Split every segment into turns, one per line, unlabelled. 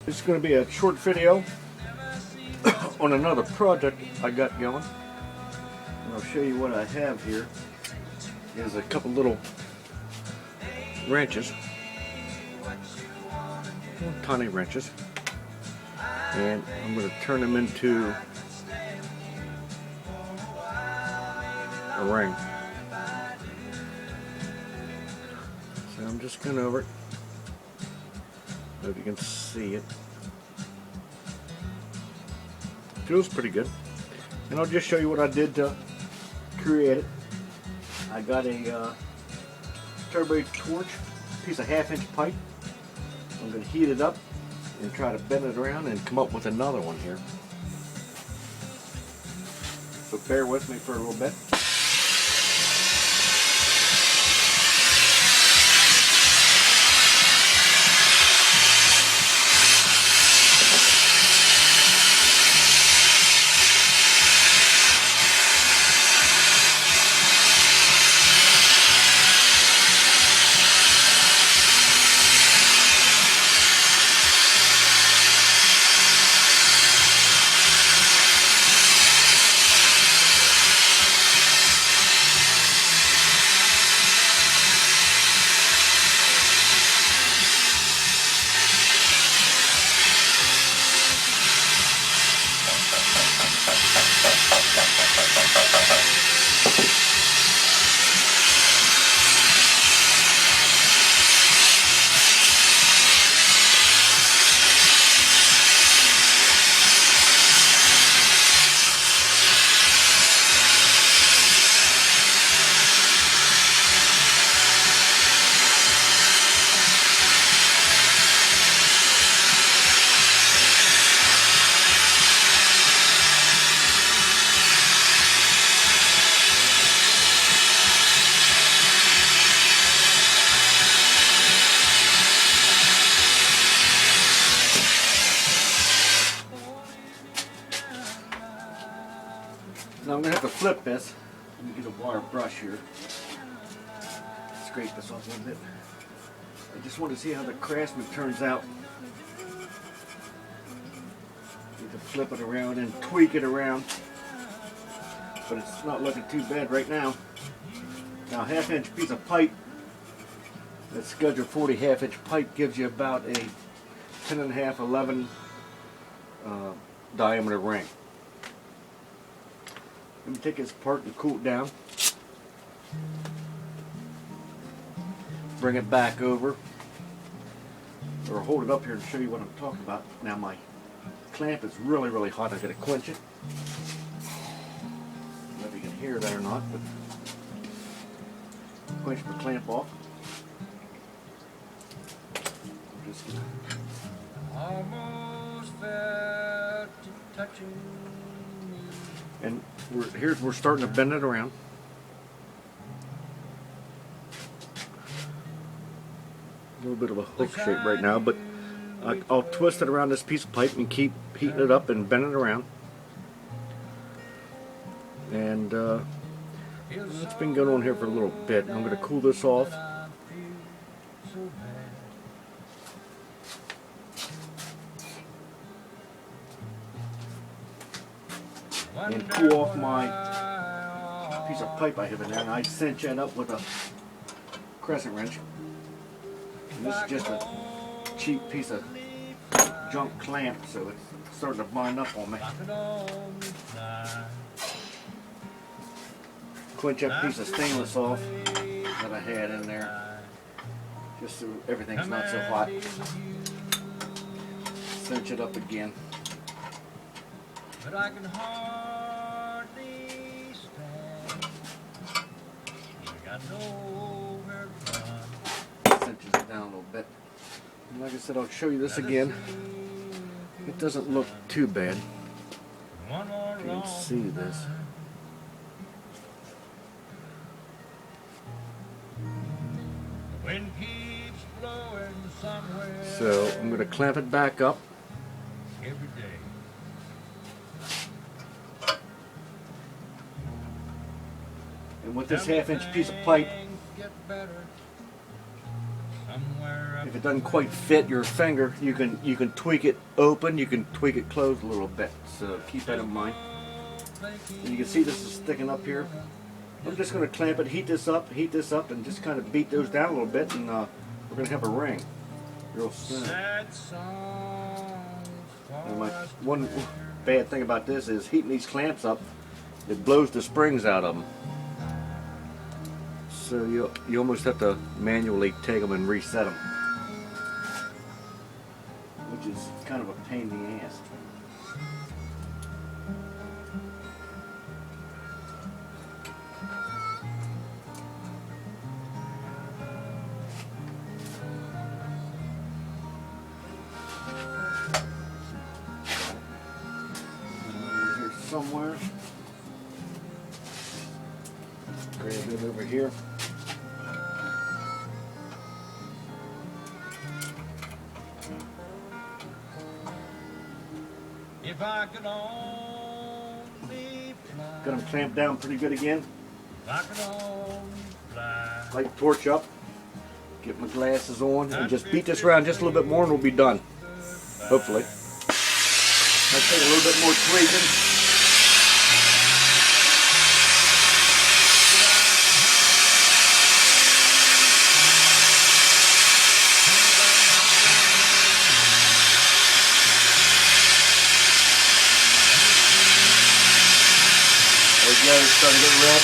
This is going to be a short video on another project I got going. And I'll show you what I have here. Is a couple little wrenches, tiny wrenches, and I'm going to turn them into a ring. So I'm just going over it. If you can see it. Feels pretty good. And I'll just show you what I did to create it. I got a turbo torch, piece of 1/2-inch pipe. I'm going to heat it up and try to bend it around and come up with another one here. So bear with me for a little bit. Now I'm going to have to flip this. Let me get a wire brush here. Scrape this off a little bit. I just want to see how the Craftsman turns out. You can flip it around and tweak it around. But it's not looking too bad right now. Now 1/2-inch piece of pipe, that scheduled 40 1/2-inch pipe gives you about a 10.5, 11 diameter ring. Let me take this apart and cool it down. Bring it back over. Or hold it up here and show you what I'm talking about. Now my clamp is really, really hot. I've got to quench it. I don't know if you can hear that or not, but quench my clamp off. I'm just gonna almost felt it touching. And we're starting to bend it around. A little bit of a hook shape right now, but I'll twist it around this piece of pipe and keep heating it up and bending it around. And it's been going on here for a little bit. I'm going to cool this off. And cool off my piece of pipe I have in there, and I cinch it up with a crescent wrench. And this is just a cheap piece of junk clamp, so it's starting to bind up on me. Quench that piece of stainless off that I had in there, just so everything's not so hot. Cinch it up again. But I can hardly stand. I got nowhere to run. Cinches it down a little bit. And like I said, I'll show you this again. It doesn't look too bad. If you can see this. So I'm going to clamp it back up. Every day. And with this 1/2-inch piece of pipe, if
it doesn't quite fit your finger, you can tweak it open, you can tweak it closed a little bit. So keep that in mind. And you can see this is sticking up here. I'm just going to clamp it, heat this up, and just kind of beat those down a little bit, and we're going to have a ring real soon. And one bad thing about this is heating these clamps up, it blows the springs out of them. So you almost have to manually take them and reset them, which is kind of a pain in the ass. Here somewhere. Grab it over here.
If I could only fly.
Got them clamped down pretty good again.
If I could only fly.
Light the torch up. Get my glasses on and just beat this around just a little bit more and we'll be done. Hopefully. Might take a little bit more tweaking. There we go, it's starting to get red.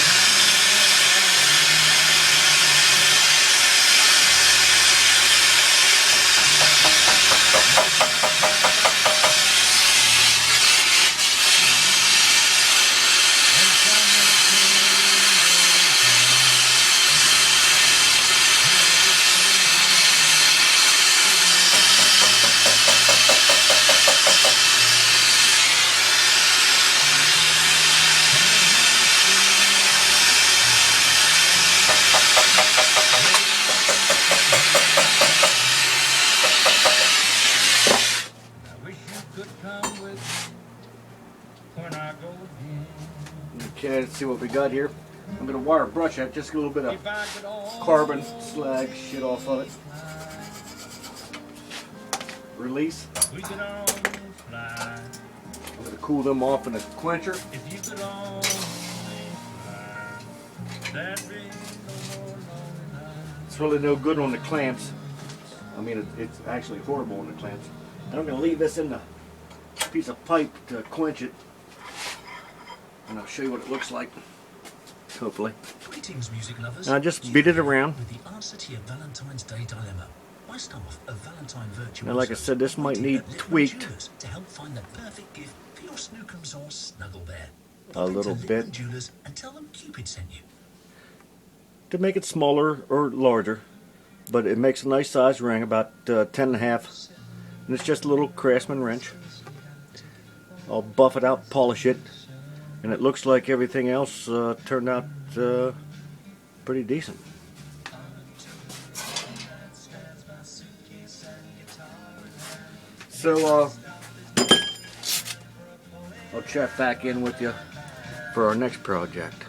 Okay, let's see what we got here. I'm going to wire brush that, just a little bit of carbon slag shit off of it. Release. I'm going to cool them off in a quencher. It's really no good on the clamps. I mean, it's actually horrible on the clamps. And I'm going to leave this in the piece of pipe to quench it. And I'll show you what it looks like, hopefully.
Greetings, music lovers.
Now just beat it around.
With the answer to your Valentine's Day dilemma. Why staff a Valentine virtual?
Now, like I said, this might need tweaked
to help find the perfect gift for your snookums or snuggle bear.
a little bit
Jewelers and tell them Cupid sent you.
to make it smaller or larger, but it makes a nice size ring, about 10.5, and it's just a little Craftsman wrench. I'll buff it out, polish it, and it looks like everything else turned out pretty decent. So I'll check back in with you for our next project.